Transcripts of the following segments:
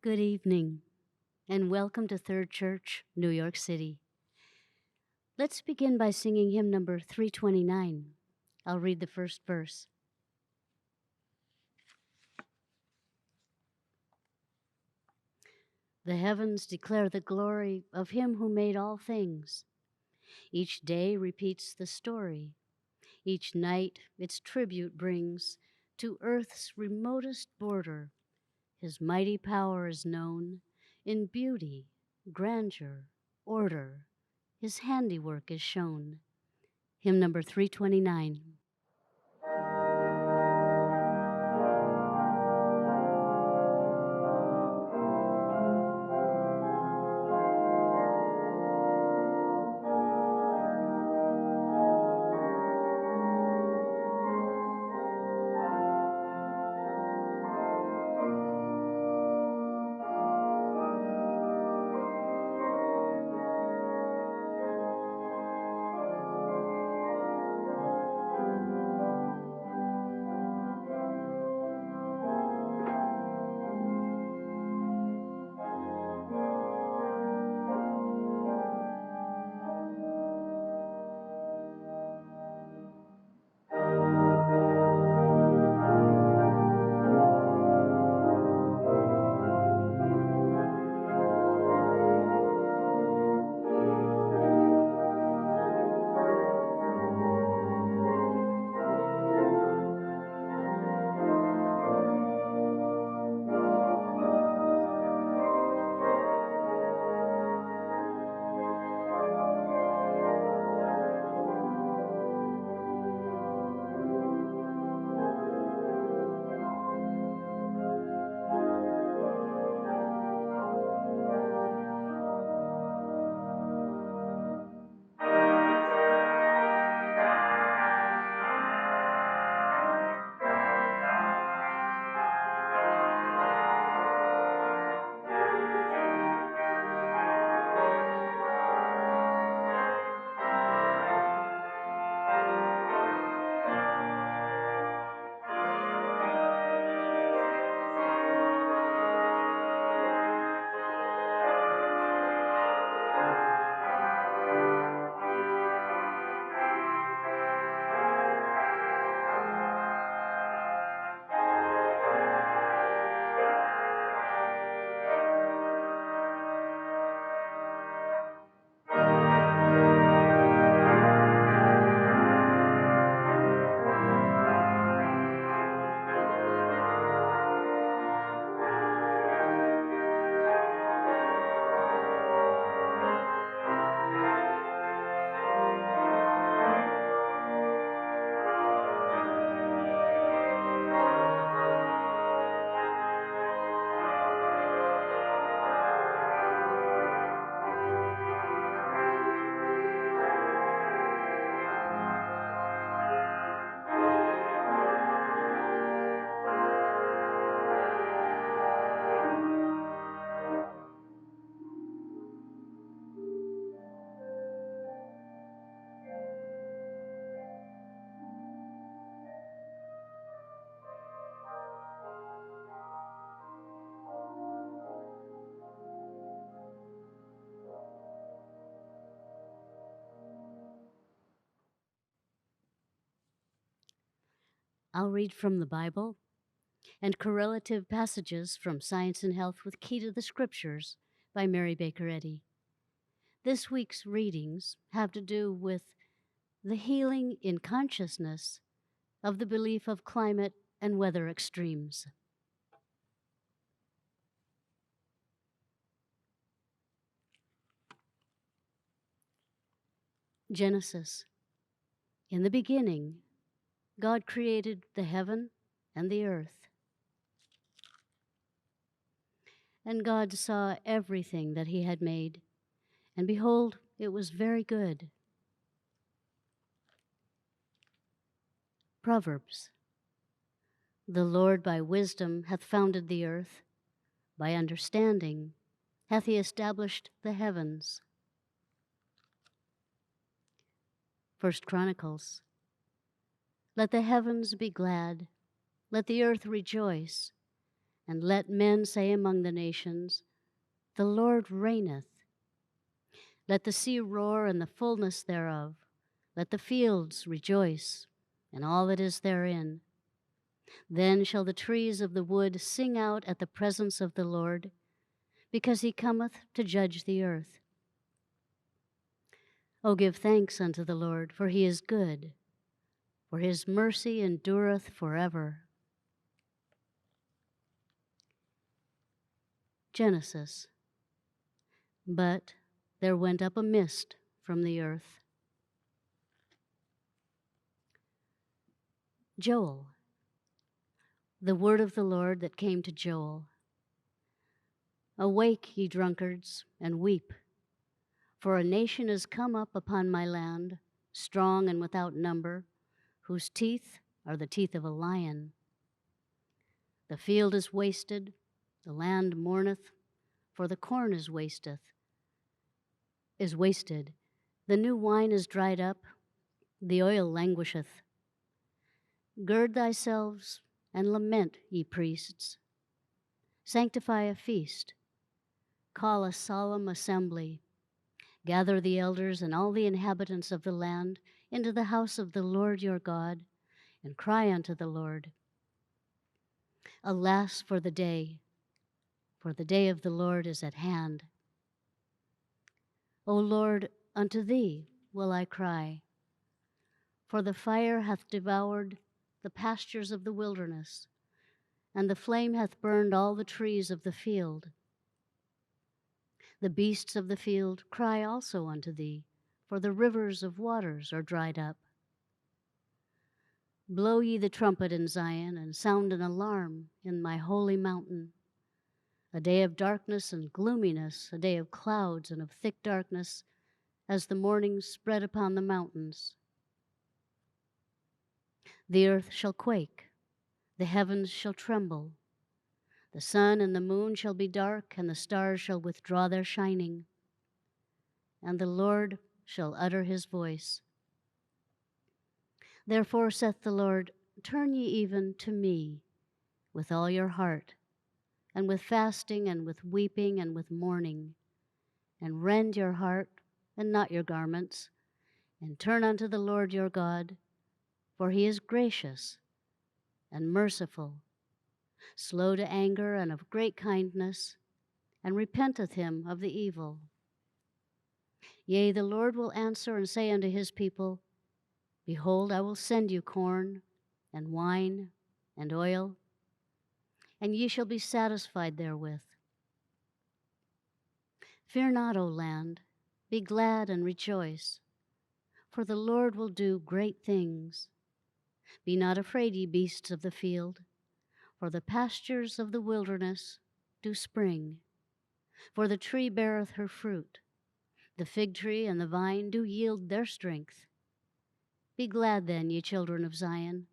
Good evening, and welcome to Third Church, New York City. Let's begin by singing hymn number 329. I'll read the first verse. The heavens declare the glory of him who made all things. Each day repeats the story. Each night its tribute brings to earth's remotest border. His mighty power is known in beauty, grandeur, order. His handiwork is shown. Hymn number 329. I'll read from the Bible and correlative passages from Science and Health with Key to the Scriptures by Mary Baker Eddy. This week's readings have to do with the healing in consciousness of the belief of climate and weather extremes. Genesis. In the beginning, God created the heaven and the earth. And God saw everything that he had made, and behold, it was very good. Proverbs. The Lord by wisdom hath founded the earth, by understanding hath he established the heavens. 1 Chronicles. Let the heavens be glad, let the earth rejoice, And let men say among the nations, the Lord reigneth. Let the sea roar and the fullness thereof. Let the fields rejoice and all that is therein. Then shall the trees of the wood sing out at the presence of the Lord, because he cometh to judge the earth. O give thanks unto the Lord, for he is good, for his mercy endureth forever. Genesis. But there went up a mist from the earth. Joel. The word of the Lord that came to Joel. Awake, ye drunkards, and weep, for a nation is come up upon my land, strong and without number, whose teeth are the teeth of a lion. The field is wasted, the land mourneth, for the corn is wasted. The new wine is dried up, the oil languisheth. Gird thyselves and lament, ye priests. Sanctify a feast. Call a solemn assembly. Gather the elders and all the inhabitants of the land into the house of the Lord your God, and cry unto the Lord. Alas for the day of the Lord is at hand. O Lord, unto thee will I cry, for the fire hath devoured the pastures of the wilderness, and the flame hath burned all the trees of the field. The beasts of the field cry also unto thee, for the rivers of waters are dried up. Blow ye the trumpet in Zion, and sound an alarm in my holy mountain. A day of darkness and gloominess, a day of clouds and of thick darkness, as the morning spread upon the mountains. The earth shall quake, the heavens shall tremble, the sun and the moon shall be dark, and the stars shall withdraw their shining, and the Lord shall utter his voice. Therefore saith the Lord, turn ye even to me with all your heart, and with fasting, and with weeping, and with mourning, and rend your heart, and not your garments, and turn unto the Lord your God, for he is gracious and merciful, slow to anger, and of great kindness, and repenteth him of the evil. Yea, the Lord will answer and say unto his people, behold, I will send you corn, and wine, and oil, and ye shall be satisfied therewith. Fear not, O land, be glad and rejoice, for the Lord will do great things. Be not afraid, ye beasts of the field, for the pastures of the wilderness do spring. For the tree beareth her fruit, the fig tree and the vine do yield their strength. Be glad then, ye children of Zion,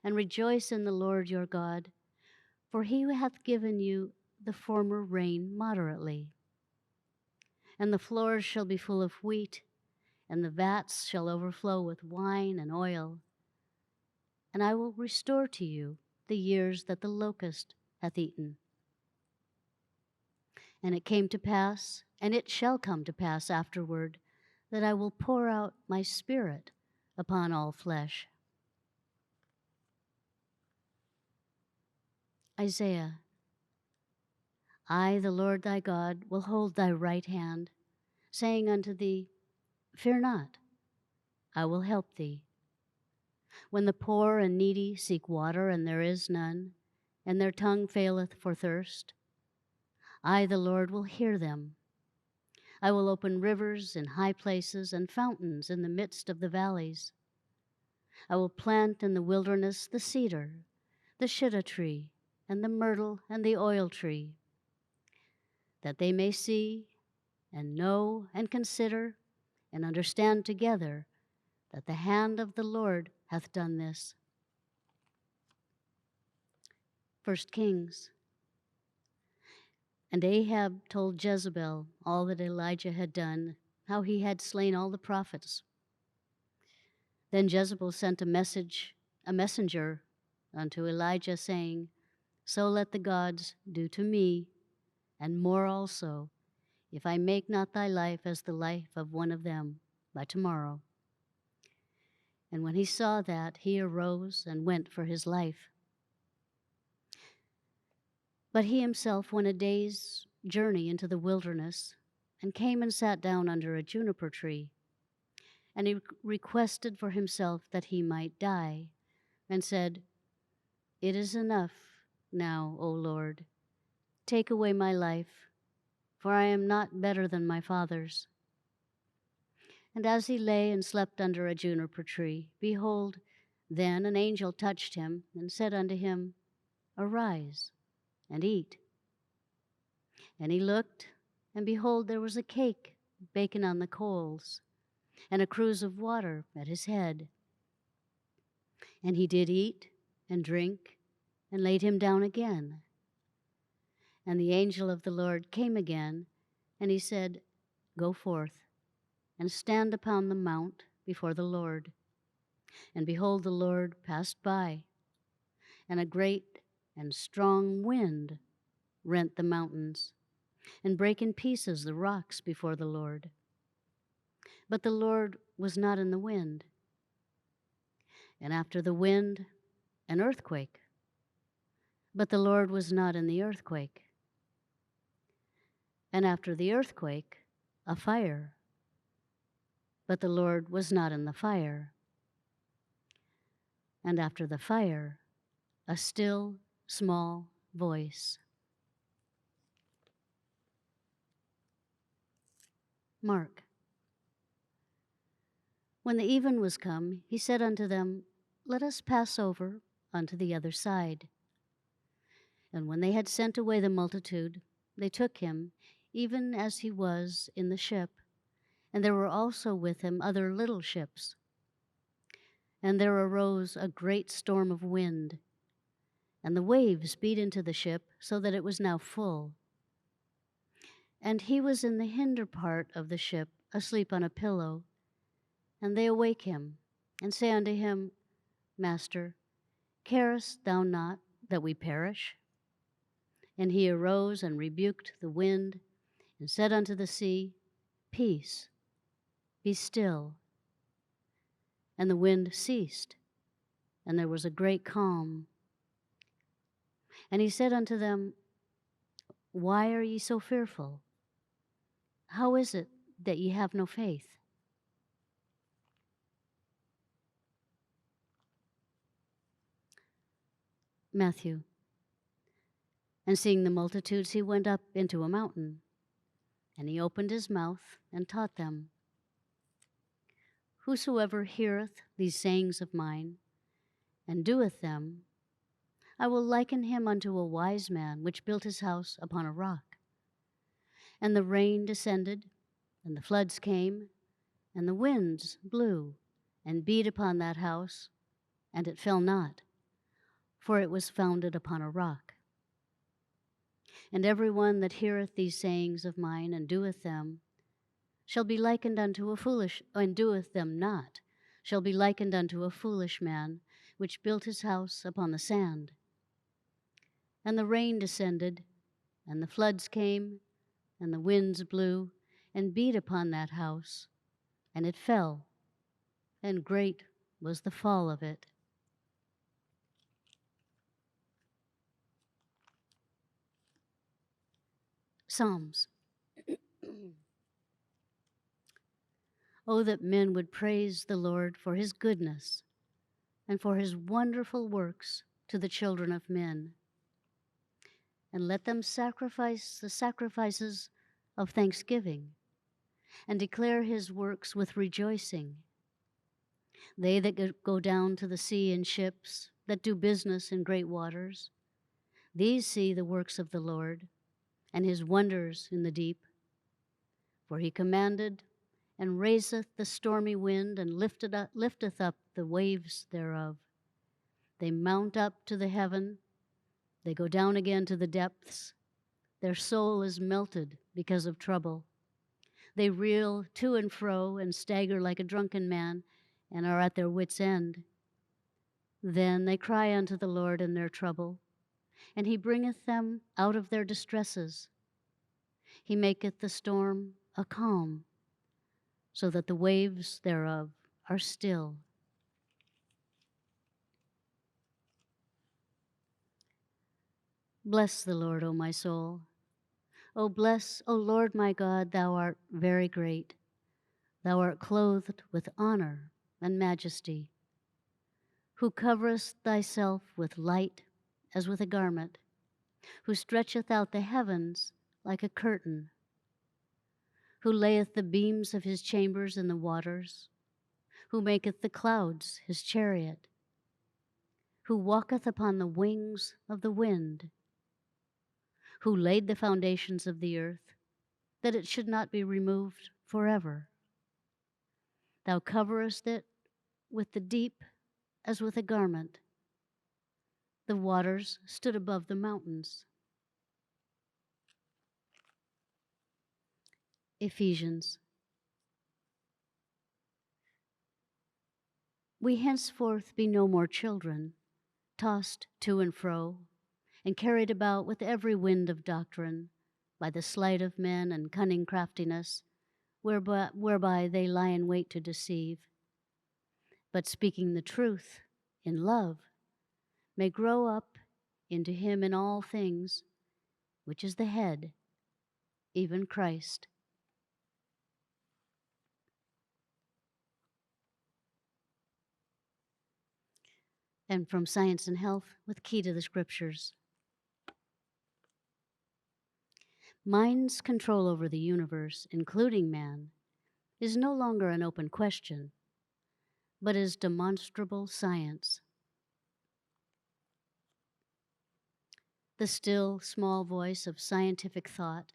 and rejoice in the Lord your God, for he hath given you the former rain moderately. And the floors shall be full of wheat, and the vats shall overflow with wine and oil. And I will restore to you the years that the locust hath eaten. And it came to pass, and it shall come to pass afterward, that I will pour out my spirit upon all flesh. Isaiah. I, the Lord thy God, will hold thy right hand, saying unto thee, fear not, I will help thee. When the poor and needy seek water, and there is none, and their tongue faileth for thirst, I, the Lord, will hear them. I will open rivers in high places and fountains in the midst of the valleys. I will plant in the wilderness the cedar, the shittim tree, and the myrtle, and the oil tree, that they may see and know and consider and understand together that the hand of the Lord hath done this. 1 Kings. And Ahab told Jezebel all that Elijah had done, how he had slain all the prophets. Then Jezebel sent a messenger unto Elijah, saying, so let the gods do to me, and more also, if I make not thy life as the life of one of them by tomorrow. And when he saw that, he arose and went for his life. But he himself went a day's journey into the wilderness, and came and sat down under a juniper tree. And he requested for himself that he might die, and said, It is enough now, O Lord. Take away my life, for I am not better than my fathers. And as he lay and slept under a juniper tree, behold, then an angel touched him, and said unto him, Arise, and eat. And he looked, and behold, there was a cake baken on the coals, and a cruse of water at his head. And he did eat and drink, and laid him down again. And the angel of the Lord came again, and he said, Go forth, and stand upon the mount before the Lord. And behold, the Lord passed by, and a great and strong wind rent the mountains, and brake in pieces the rocks before the Lord. But the Lord was not in the wind. And after the wind, an earthquake. But the Lord was not in the earthquake. And after the earthquake, a fire. But the Lord was not in the fire. And after the fire, a still, small voice. Mark. When the even was come, he said unto them, Let us pass over unto the other side. And when they had sent away the multitude, they took him, even as he was in the ship. And there were also with him other little ships. And there arose a great storm of wind, and the waves beat into the ship, so that it was now full. And he was in the hinder part of the ship, asleep on a pillow. And they awake him, and say unto him, Master, carest thou not that we perish? And he arose and rebuked the wind, and said unto the sea, Peace, be still. And the wind ceased, and there was a great calm. And he said unto them, Why are ye so fearful? How is it that ye have no faith? Matthew. And seeing the multitudes, he went up into a mountain, and he opened his mouth and taught them. Whosoever heareth these sayings of mine, and doeth them, I will liken him unto a wise man, which built his house upon a rock. And the rain descended, and the floods came, and the winds blew, and beat upon that house, and it fell not, for it was founded upon a rock. And every one that heareth these sayings of mine, and doeth them, shall be likened unto a foolish, and doeth them not, shall be likened unto a foolish man, which built his house upon the sand. And the rain descended, and the floods came, and the winds blew, and beat upon that house, and it fell, and great was the fall of it. Psalms. Oh, that men would praise the Lord for his goodness and for his wonderful works to the children of men. And let them sacrifice the sacrifices of thanksgiving and declare his works with rejoicing. They that go down to the sea in ships, that do business in great waters, these see the works of the Lord and his wonders in the deep. For he commanded and raiseth the stormy wind, and lifteth up the waves thereof. They mount up to the heaven, they go down again to the depths. Their soul is melted because of trouble. They reel to and fro and stagger like a drunken man, and are at their wits' end. Then they cry unto the Lord in their trouble, and he bringeth them out of their distresses. He maketh the storm a calm, so that the waves thereof are still. Bless the Lord, O my soul. O bless, O Lord my God, thou art very great. Thou art clothed with honor and majesty, who coverest thyself with light as with a garment, who stretcheth out the heavens like a curtain, who layeth the beams of his chambers in the waters, who maketh the clouds his chariot, who walketh upon the wings of the wind, who laid the foundations of the earth, that it should not be removed forever. Thou coverest it with the deep as with a garment. The waters stood above the mountains. Ephesians. We henceforth be no more children, tossed to and fro, and carried about with every wind of doctrine, by the sleight of men and cunning craftiness, whereby they lie in wait to deceive. But speaking the truth in love, may grow up into him in all things, which is the head, even Christ. And from Science and Health with Key to the Scriptures. Mind's control over the universe, including man, is no longer an open question, but is demonstrable science. The still, small voice of scientific thought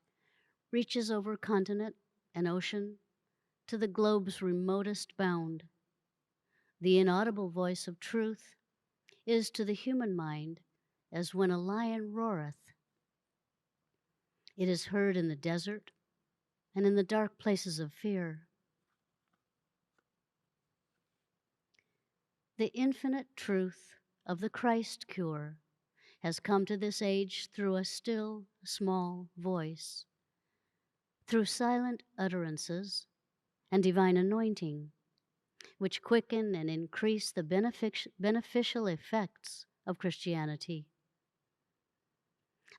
reaches over continent and ocean to the globe's remotest bound. The inaudible voice of truth is to the human mind as when a lion roareth. It is heard in the desert and in the dark places of fear. The infinite truth of the Christ cure has come to this age through a still, small voice, through silent utterances and divine anointing, which quicken and increase the beneficial effects of Christianity.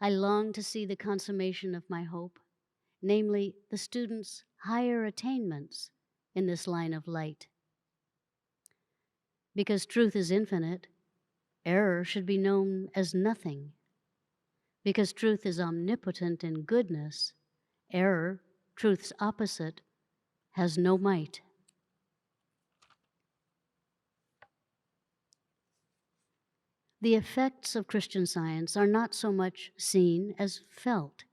I long to see the consummation of my hope, namely the students' higher attainments in this line of light. Because truth is infinite, error should be known as nothing. Because truth is omnipotent in goodness, error, truth's opposite, has no might. The effects of Christian Science are not so much seen as felt.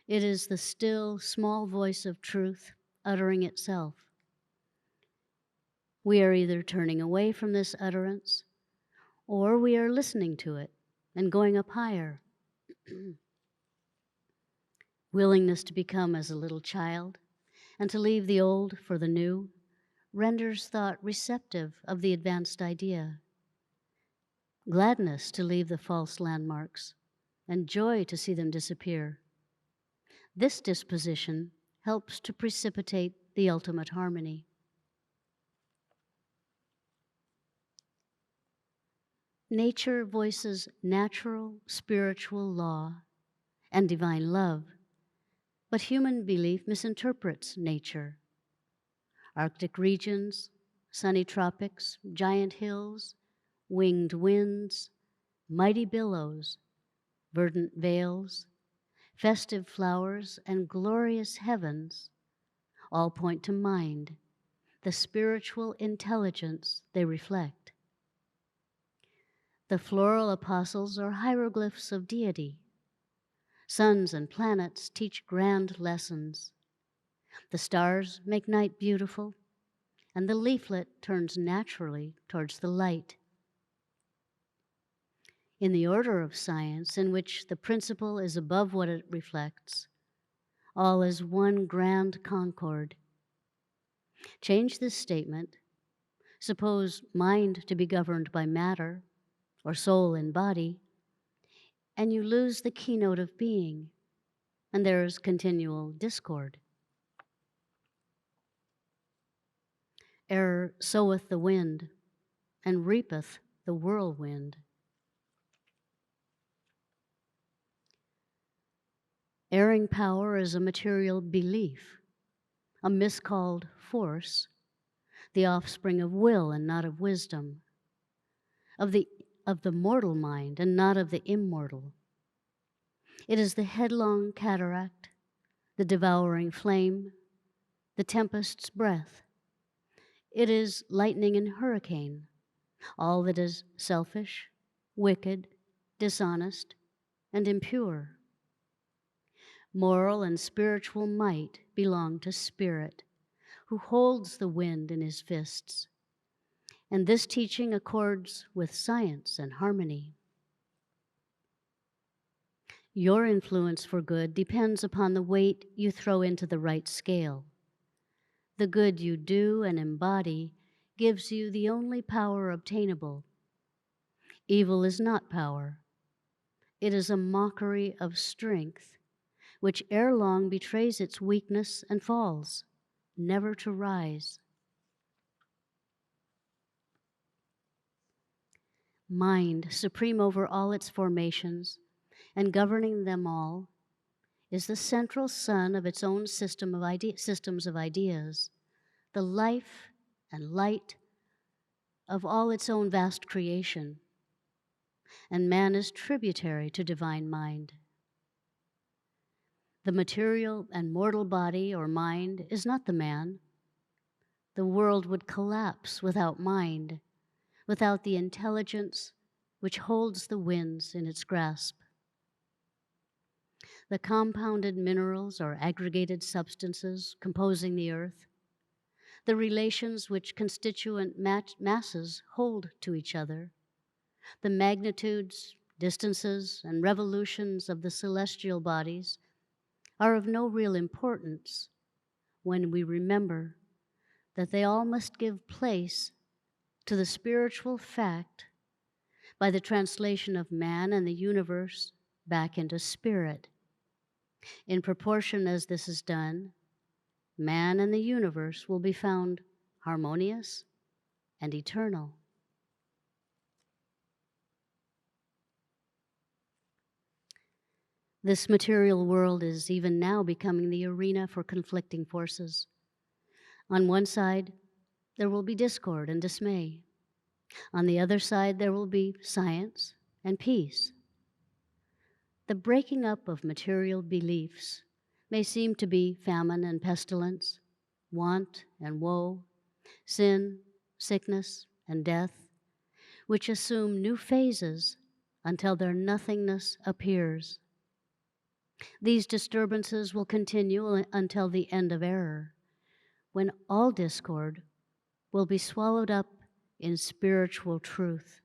It is the still, small voice of truth uttering itself. We are either turning away from this utterance, or we are listening to it and going up higher. Willingness to become as a little child and to leave the old for the new renders thought receptive of the advanced idea. Gladness to leave the false landmarks and joy to see them disappear. This disposition helps to precipitate the ultimate harmony. Nature voices natural, spiritual law and divine love, but human belief misinterprets nature. Arctic regions, sunny tropics, giant hills, winged winds, mighty billows, verdant vales, festive flowers, and glorious heavens all point to mind, the spiritual intelligence they reflect. The floral apostles are hieroglyphs of deity. Suns and planets teach grand lessons. The stars make night beautiful, and the leaflet turns naturally towards the light. In the order of science, in which the principle is above what it reflects, all is one grand concord. Change this statement. Suppose mind to be governed by matter, or soul and body, and you lose the keynote of being, and there is continual discord. Error soweth the wind, and reapeth the whirlwind. Erring power is a material belief, a miscalled force, the offspring of will and not of wisdom, of the mortal mind and not of the immortal. It is the headlong cataract, the devouring flame, the tempest's breath. It is lightning and hurricane, all that is selfish, wicked, dishonest, and impure. Moral and spiritual might belong to Spirit, who holds the wind in his fists. And this teaching accords with science and harmony. Your influence for good depends upon the weight you throw into the right scale. The good you do and embody gives you the only power obtainable. Evil is not power. It is a mockery of strength, which ere long betrays its weakness and falls, never to rise. Mind, supreme over all its formations, and governing them all, is the central sun of its own systems of ideas, the life and light of all its own vast creation. And man is tributary to divine mind. The material and mortal body or mind is not the man. The world would collapse without mind, without the intelligence which holds the winds in its grasp. The compounded minerals or aggregated substances composing the earth, the relations which constituent masses hold to each other, the magnitudes, distances, and revolutions of the celestial bodies are of no real importance when we remember that they all must give place to the spiritual fact by the translation of man and the universe back into spirit. In proportion as this is done, man and the universe will be found harmonious and eternal. This material world is even now becoming the arena for conflicting forces. On one side, there will be discord and dismay. On the other side, there will be science and peace. The breaking up of material beliefs may seem to be famine and pestilence, want and woe, sin, sickness, and death, which assume new phases until their nothingness appears. These disturbances will continue until the end of error, when all discord will be swallowed up in spiritual truth.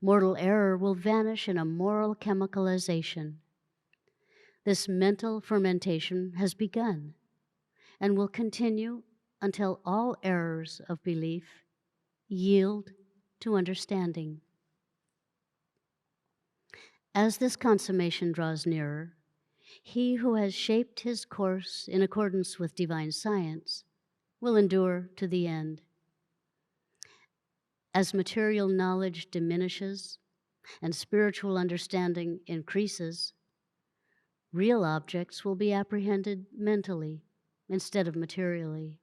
Mortal error will vanish in a moral chemicalization. This mental fermentation has begun and will continue until all errors of belief yield to understanding. As this consummation draws nearer, he who has shaped his course in accordance with divine science will endure to the end. As material knowledge diminishes and spiritual understanding increases, real objects will be apprehended mentally instead of materially.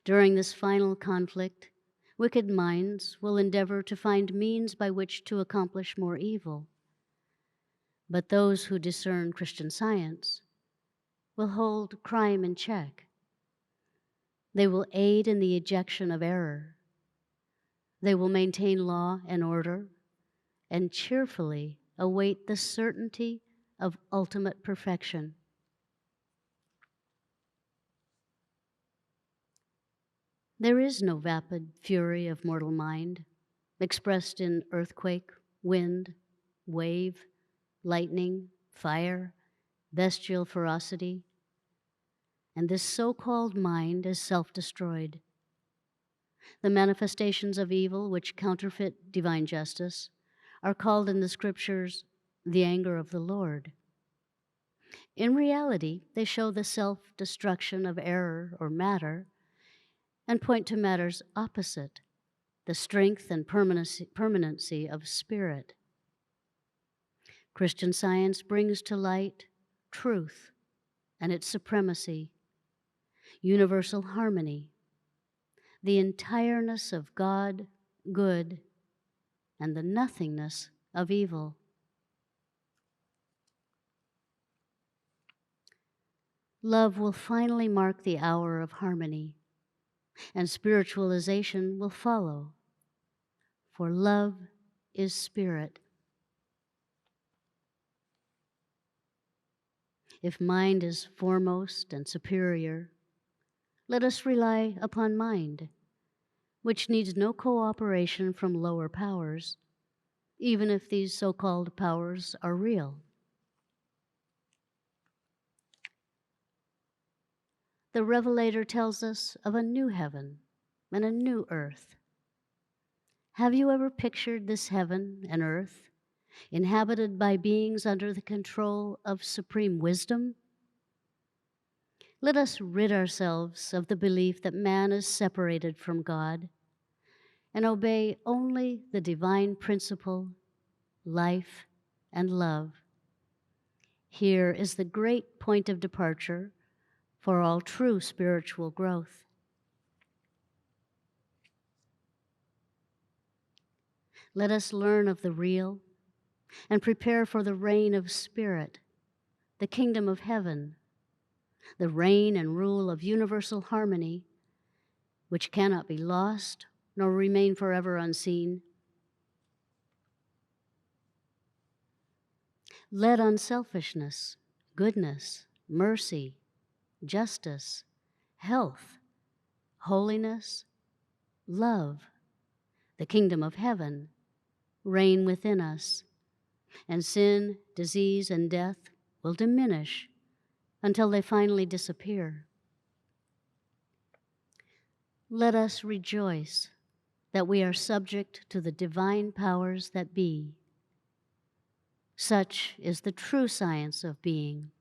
During this final conflict, wicked minds will endeavor to find means by which to accomplish more evil. But those who discern Christian Science will hold crime in check. They will aid in the ejection of error. They will maintain law and order and cheerfully await the certainty of ultimate perfection. There is no vapid fury of mortal mind, expressed in earthquake, wind, wave, lightning, fire, bestial ferocity, and this so-called mind is self-destroyed. The manifestations of evil which counterfeit divine justice are called in the scriptures the anger of the Lord. In reality, they show the self-destruction of error or matter and point to matter's opposite, the strength and permanency of spirit. Christian Science brings to light truth and its supremacy, universal harmony, the entireness of God, good, and the nothingness of evil. Love will finally mark the hour of harmony, and spiritualization will follow, for love is spirit. If mind is foremost and superior, let us rely upon mind, which needs no cooperation from lower powers, even if these so-called powers are real. The Revelator tells us of a new heaven and a new earth. Have you ever pictured this heaven and earth inhabited by beings under the control of supreme wisdom? Let us rid ourselves of the belief that man is separated from God and obey only the divine principle, life, and love. Here is the great point of departure for all true spiritual growth. Let us learn of the real and prepare for the reign of spirit, the kingdom of heaven, the reign and rule of universal harmony, which cannot be lost nor remain forever unseen. Let unselfishness, goodness, mercy, justice, health, holiness, love, the kingdom of heaven, reign within us, and sin, disease, and death will diminish until they finally disappear. Let us rejoice that we are subject to the divine powers that be. Such is the true science of being.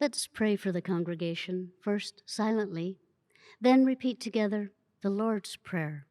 Let's pray for the congregation, first silently, then repeat together the Lord's Prayer.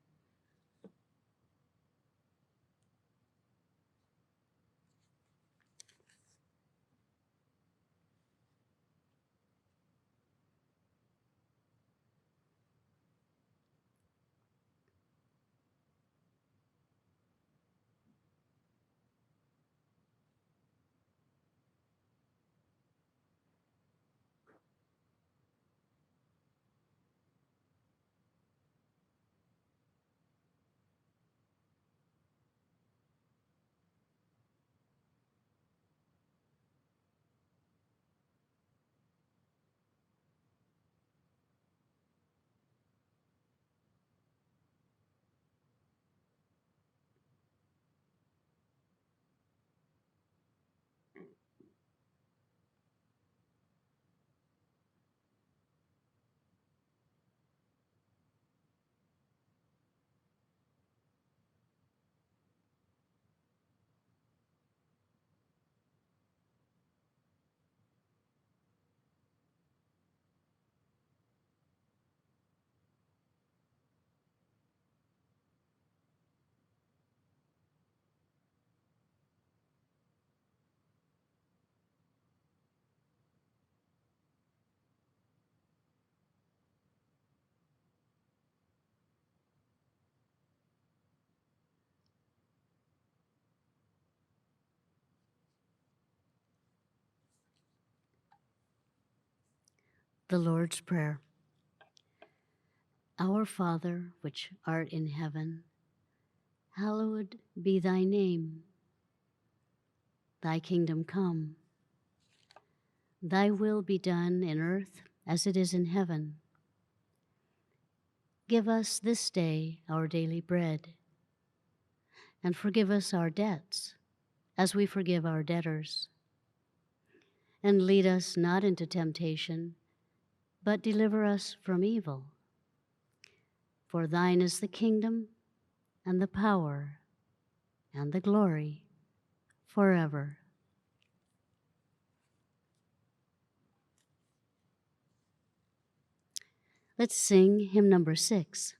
The Lord's Prayer. Our Father, which art in heaven, hallowed be thy name. Thy kingdom come. Thy will be done in earth as it is in heaven. Give us this day our daily bread, and forgive us our debts as we forgive our debtors. And lead us not into temptation, but deliver us from evil. For thine is the kingdom and the power and the glory forever. Let's sing hymn number 6.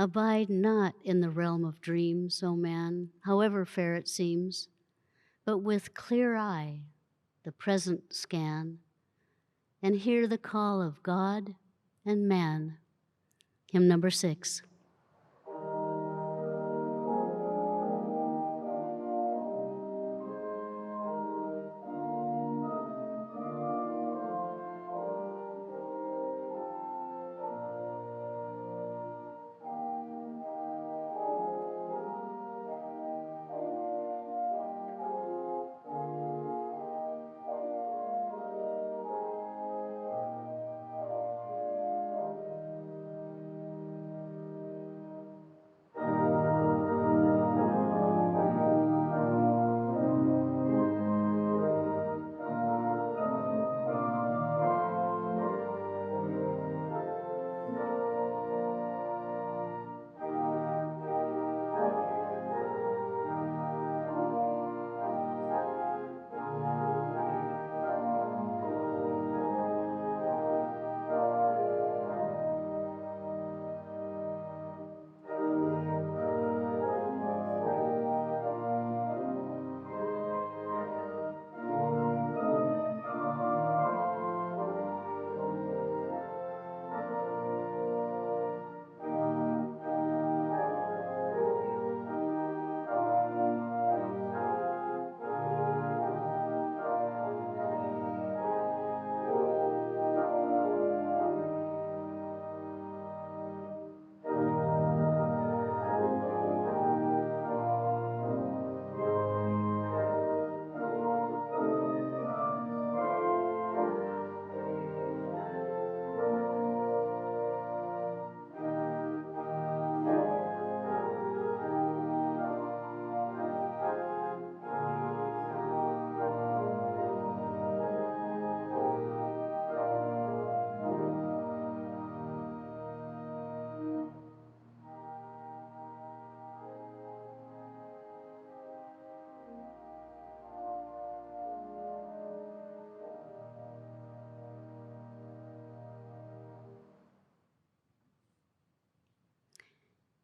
Abide not in the realm of dreams, O man, however fair it seems, but with clear eye the present scan, and hear the call of God and man. Hymn number 6.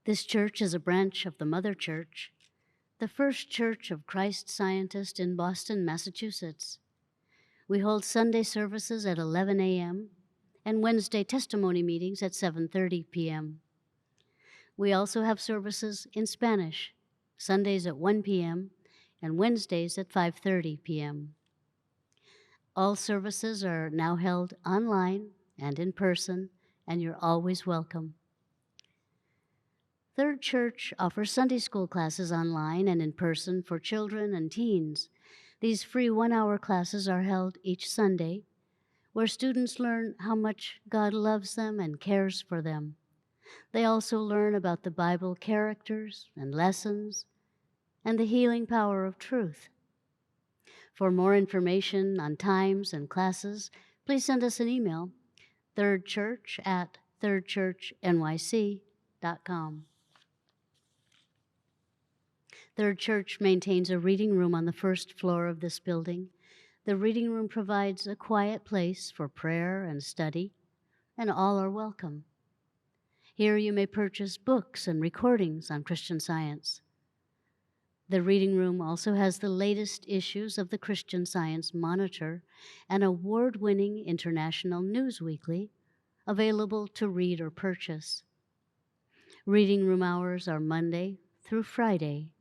This church is a branch of the Mother Church, the First Church of Christ Scientist in Boston, Massachusetts. We hold Sunday services at 11 a.m. and Wednesday testimony meetings at 7:30 p.m. We also have services in Spanish, Sundays at 1 p.m. and Wednesdays at 5:30 p.m. All services are now held online and in person, and you're always welcome. Third Church offers Sunday school classes online and in person for children and teens. These free one-hour classes are held each Sunday, where students learn how much God loves them and cares for them. They also learn about the Bible characters and lessons and the healing power of truth. For more information on times and classes, please send us an email, thirdchurch@thirdchurchnyc.com. Third Church maintains a reading room on the first floor of this building. The reading room provides a quiet place for prayer and study, and all are welcome. Here you may purchase books and recordings on Christian Science. The reading room also has the latest issues of the Christian Science Monitor, an award-winning international news weekly, available to read or purchase. Reading room hours are Monday through Friday,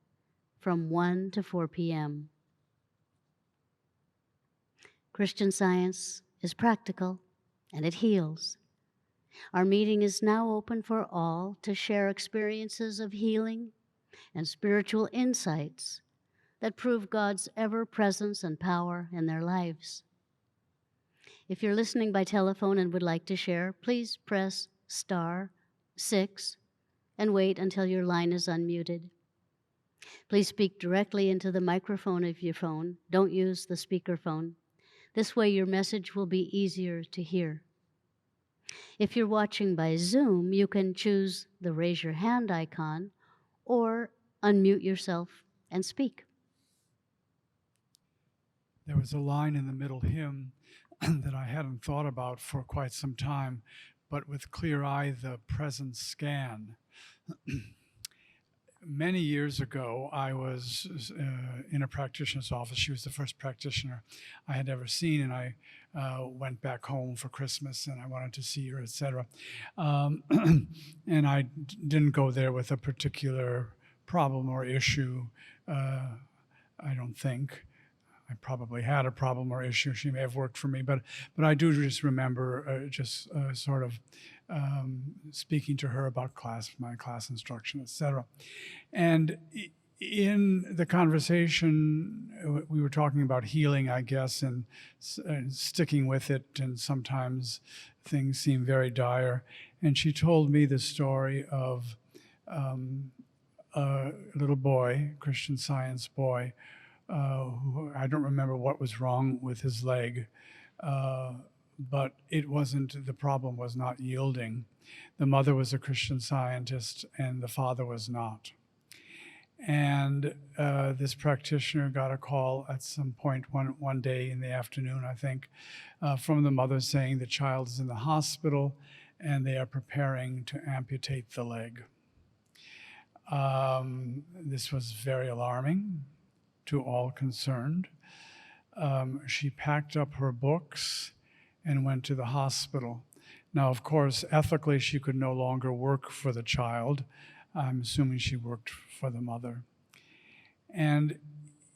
from 1 to 4 p.m. Christian Science is practical and it heals. Our meeting is now open for all to share experiences of healing and spiritual insights that prove God's ever-presence and power in their lives. If you're listening by telephone and would like to share, please press *6 and wait until your line is unmuted. Please speak directly into the microphone of your phone. Don't use the speakerphone. This way, your message will be easier to hear. If you're watching by Zoom, you can choose the raise your hand icon or unmute yourself and speak. There was a line in the middle hymn that I hadn't thought about for quite some time, but with clear eye, the present scan. Many years ago, I was in a practitioner's office. She was the first practitioner I had ever seen, and I went back home for Christmas, and I wanted to see her, etc. And I didn't go there with a particular problem or issue, I don't think. I probably had a problem or issue. She may have worked for me, but I do just remember sort of speaking to her about my class instruction, etc. And in the conversation, we were talking about healing, I guess, and sticking with it. And sometimes things seem very dire. And she told me the story of a little boy, Christian Science boy, who I don't remember what was wrong with his leg, but the problem was not yielding. The mother was a Christian Scientist and the father was not. And this practitioner got a call at some point one day in the afternoon, I think, from the mother saying the child is in the hospital and they are preparing to amputate the leg. This was very alarming to all concerned. She packed up her books and went to the hospital. Now, of course, ethically, she could no longer work for the child. I'm assuming she worked for the mother. And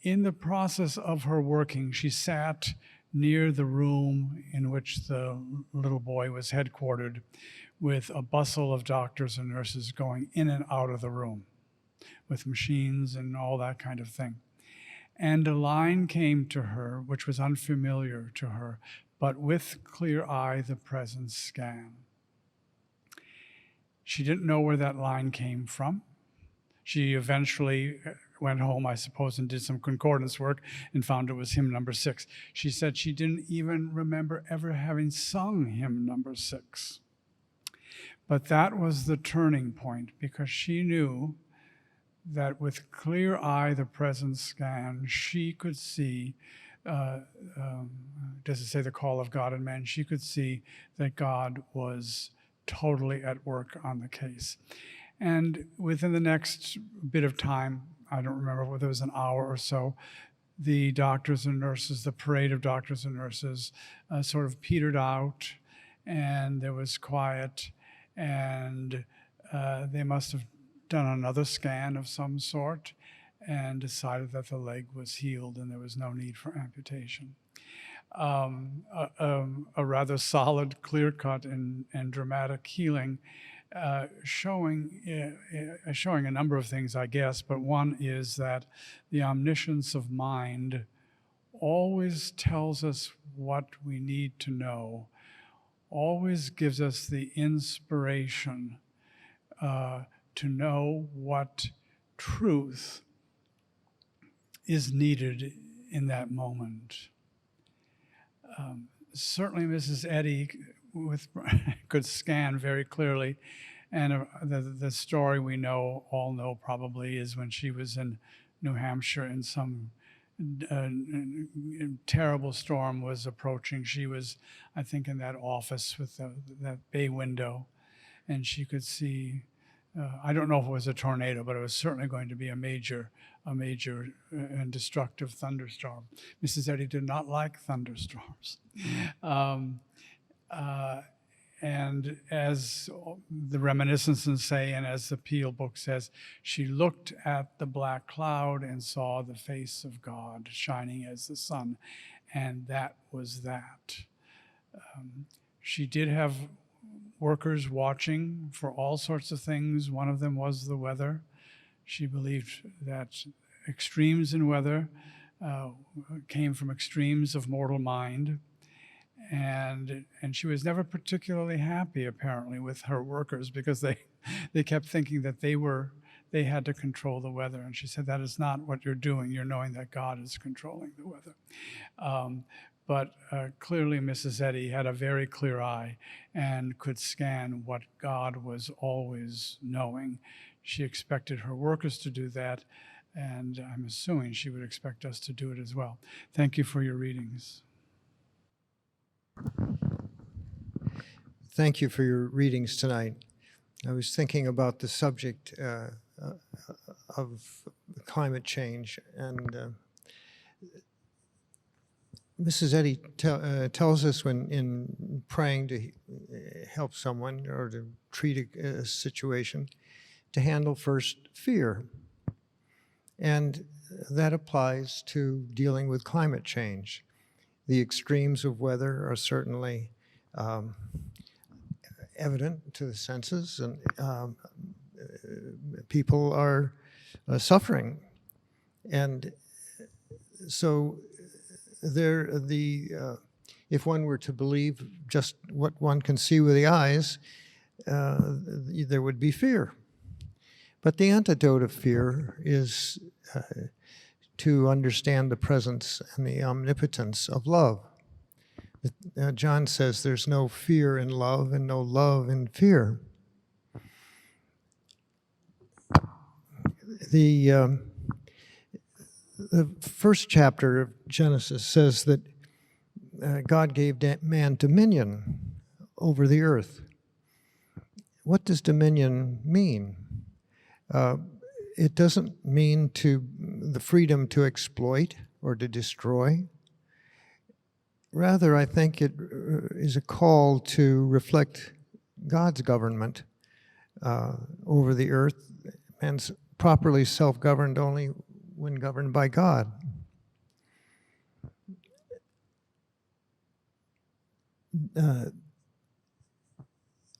in the process of her working, she sat near the room in which the little boy was headquartered, with a bustle of doctors and nurses going in and out of the room with machines and all that kind of thing. And a line came to her, which was unfamiliar to her, but with clear eye, the present scan. She didn't know where that line came from. She eventually went home, I suppose, and did some concordance work and found it was hymn number 6. She said she didn't even remember ever having sung hymn number 6. But that was the turning point, because she knew that with clear eye, the present scan, she could see, does it say the call of God in man? She could see that God was totally at work on the case. And within the next bit of time, I don't remember whether it was an hour or so, the doctors and nurses, the parade of doctors and nurses sort of petered out, and there was quiet, and they must have done another scan of some sort and decided that the leg was healed and there was no need for amputation. A rather solid, clear-cut, and dramatic healing, showing a number of things, I guess, but one is that the omniscience of mind always tells us what we need to know, always gives us the inspiration to know what truth is needed in that moment. Certainly Mrs. Eddy could scan very clearly, and the story we all know probably is when she was in New Hampshire and some terrible storm was approaching. She was, I think, in that office with that bay window, and she could see, I don't know if it was a tornado, but it was certainly going to be a major and destructive thunderstorm. Mrs. Eddy did not like thunderstorms. And as the reminiscences say, and as the Peel book says, she looked at the black cloud and saw the face of God shining as the sun, and that was that. She did have workers watching for all sorts of things. One of them was the weather. She believed that extremes in weather came from extremes of mortal mind. And she was never particularly happy, apparently, with her workers, because they kept thinking that they were they had to control the weather. And she said, that is not what you're doing. You're knowing that God is controlling the weather. But clearly, Mrs. Eddy had a very clear eye and could scan what God was always knowing. She expected her workers to do that, and I'm assuming she would expect us to do it as well. Thank you for your readings. Thank you for your readings tonight. I was thinking about the subject of climate change, and Mrs. Eddy tells us when in praying to help someone or to treat a situation, to handle first fear. And that applies to dealing with climate change. The extremes of weather are certainly evident to the senses, and people are suffering. And so if one were to believe just what one can see with the eyes, there would be fear. But the antidote of fear is to understand the presence and the omnipotence of love. John says there's no fear in love and no love in fear. The first chapter of Genesis says that God gave man dominion over the earth. What does dominion mean? It doesn't mean the freedom to exploit or to destroy. Rather, I think it is a call to reflect God's government over the earth. Man's properly self-governed only when governed by God.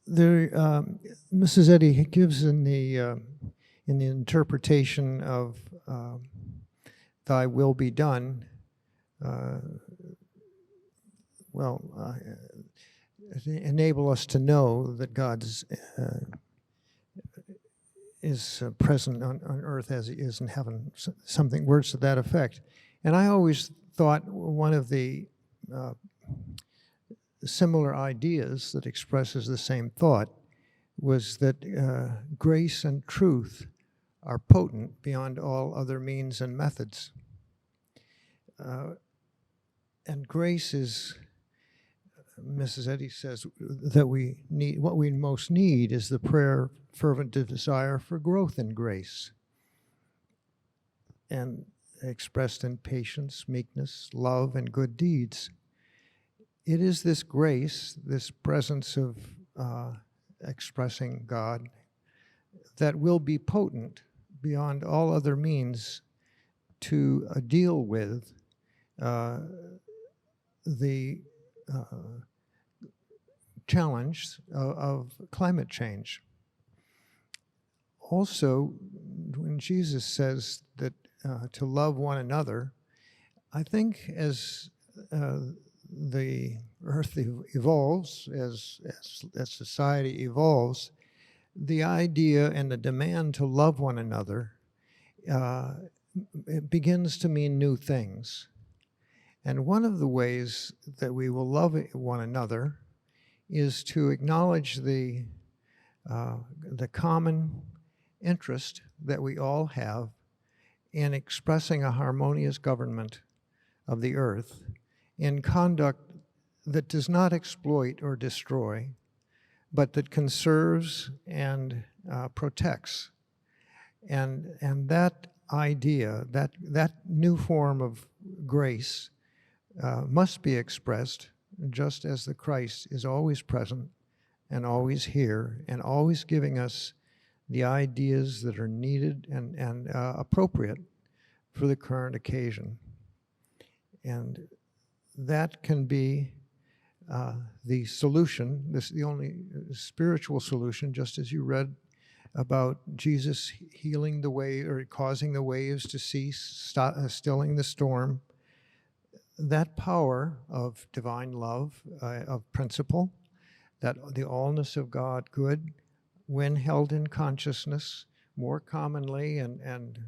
Mrs. Eddy gives in the interpretation of "Thy will be done." Enable us to know that God is present on earth as He is in heaven. Something, words to that effect. And I always thought one of the similar ideas that expresses the same thought was that grace and truth are potent beyond all other means and methods. And grace is, Mrs. Eddy says, that we need, what we most need is the prayer, fervent desire for growth in grace, and expressed in patience, meekness, love, and good deeds. It is this grace, this presence of expressing God, that will be potent beyond all other means to deal with the challenge of climate change. Also, when Jesus says that to love one another, I think as the earth evolves, as society evolves, the idea and the demand to love one another it begins to mean new things. And one of the ways that we will love one another is to acknowledge the common interest that we all have in expressing a harmonious government of the earth in conduct that does not exploit or destroy, but that conserves and protects. And that idea, that new form of grace must be expressed just as the Christ is always present and always here and always giving us the ideas that are needed and appropriate for the current occasion. And that can be the solution, the only spiritual solution, just as you read about Jesus healing the wave or causing the waves to cease, stilling the storm. That power of divine love, of principle, that the allness of God good, when held in consciousness, more commonly and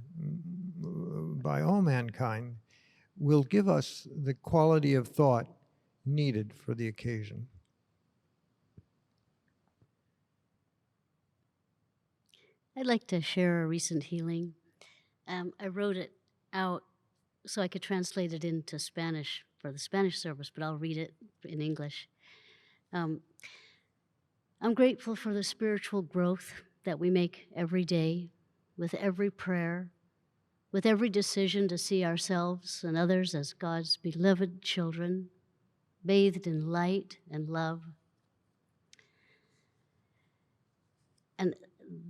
by all mankind, will give us the quality of thought needed for the occasion. I'd like to share a recent healing. I wrote it out so I could translate it into Spanish for the Spanish service, but I'll read it in English. I'm grateful for the spiritual growth that we make every day, with every prayer, with every decision to see ourselves and others as God's beloved children, bathed in light and love. And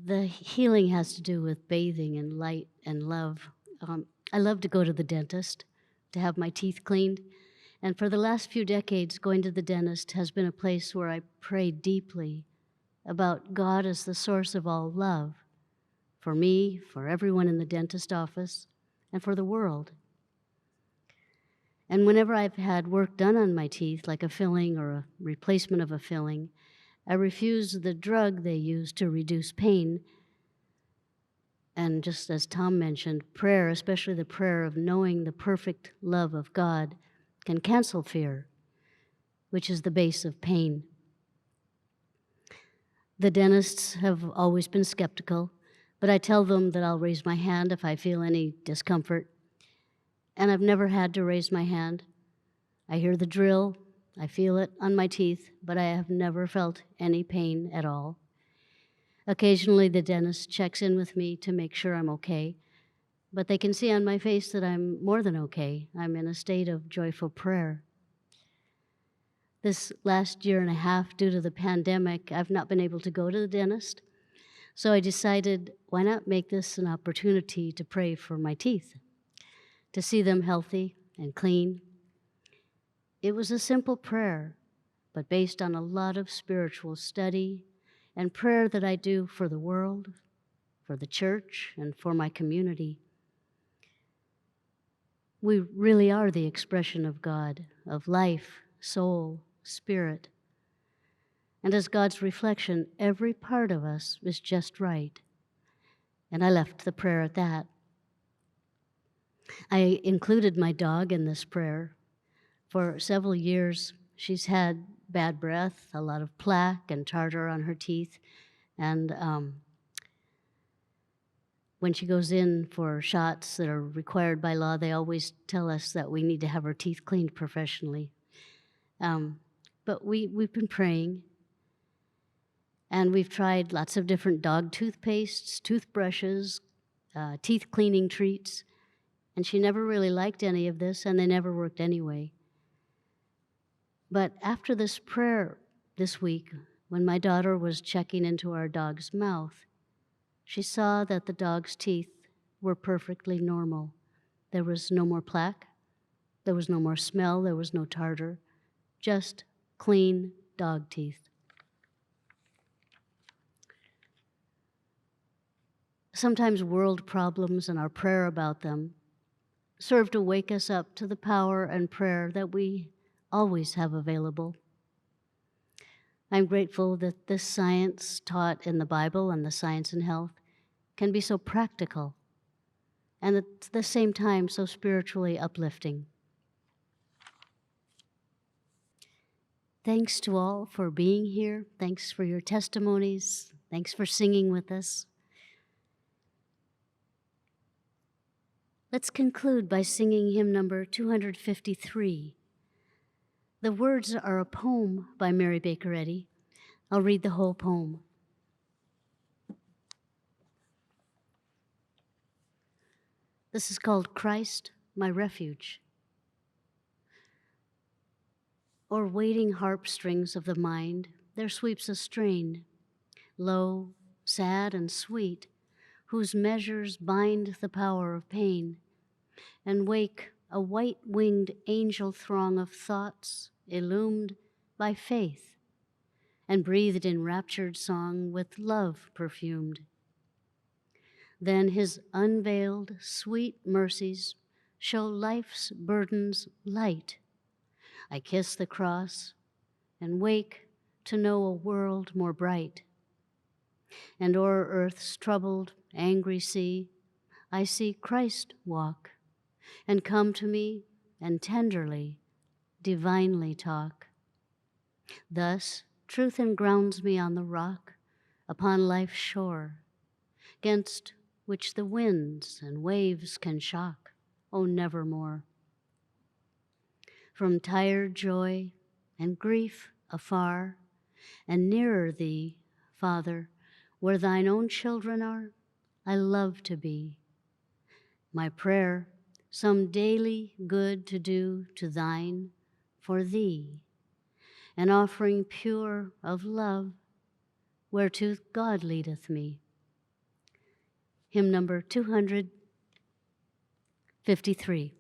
the healing has to do with bathing in light and love. I love to go to the dentist to have my teeth cleaned. And for the last few decades, going to the dentist has been a place where I pray deeply about God as the source of all love for me, for everyone in the dentist office, and for the world. And whenever I've had work done on my teeth, like a filling or a replacement of a filling, I refuse the drug they use to reduce pain. And just as Tom mentioned, prayer, especially the prayer of knowing the perfect love of God, can cancel fear, which is the base of pain. The dentists have always been skeptical, but I tell them that I'll raise my hand if I feel any discomfort. And I've never had to raise my hand. I hear the drill, I feel it on my teeth, but I have never felt any pain at all. Occasionally, the dentist checks in with me to make sure I'm okay, but they can see on my face that I'm more than okay. I'm in a state of joyful prayer. This last year and a half, due to the pandemic, I've not been able to go to the dentist, so I decided, why not make this an opportunity to pray for my teeth, to see them healthy and clean. It was a simple prayer, but based on a lot of spiritual study and prayer that I do for the world, for the church, and for my community. We really are the expression of God, of life, soul, spirit. And as God's reflection, every part of us is just right. And I left the prayer at that. I included my dog in this prayer. For several years, she's had bad breath, a lot of plaque and tartar on her teeth, and when she goes in for shots that are required by law, they always tell us that we need to have our teeth cleaned professionally. But we've been praying, and we've tried lots of different dog toothpastes, toothbrushes, teeth cleaning treats, and she never really liked any of this, and they never worked anyway. But after this prayer this week, when my daughter was checking into our dog's mouth, she saw that the dog's teeth were perfectly normal. There was no more plaque, there was no more smell, there was no tartar, just clean dog teeth. Sometimes world problems and our prayer about them serve to wake us up to the power and prayer that we always have available. I'm grateful that this science taught in the Bible and the science in health can be so practical and at the same time so spiritually uplifting. Thanks to all for being here. Thanks for your testimonies. Thanks for singing with us. Let's conclude by singing hymn number 253. The words are a poem by Mary Baker Eddy. I'll read the whole poem. This is called Christ, My Refuge. O'er waiting harp strings of the mind, there sweeps a strain, low, sad, and sweet, whose measures bind the power of pain, and wake a white-winged angel throng of thoughts illumed by faith, and breathed in raptured song with love perfumed. Then his unveiled sweet mercies show life's burdens light. I kiss the cross and wake to know a world more bright. And o'er earth's troubled, angry sea, I see Christ walk, and come to me, and tenderly, divinely talk. Thus truth engrounds me on the rock, upon life's shore, 'gainst which the winds and waves can shock, oh, nevermore. From tired joy and grief afar, and nearer thee, Father, where thine own children are, I love to be. My prayer, some daily good to do to thine, for thee, an offering pure of love, whereto God leadeth me. Hymn number 253.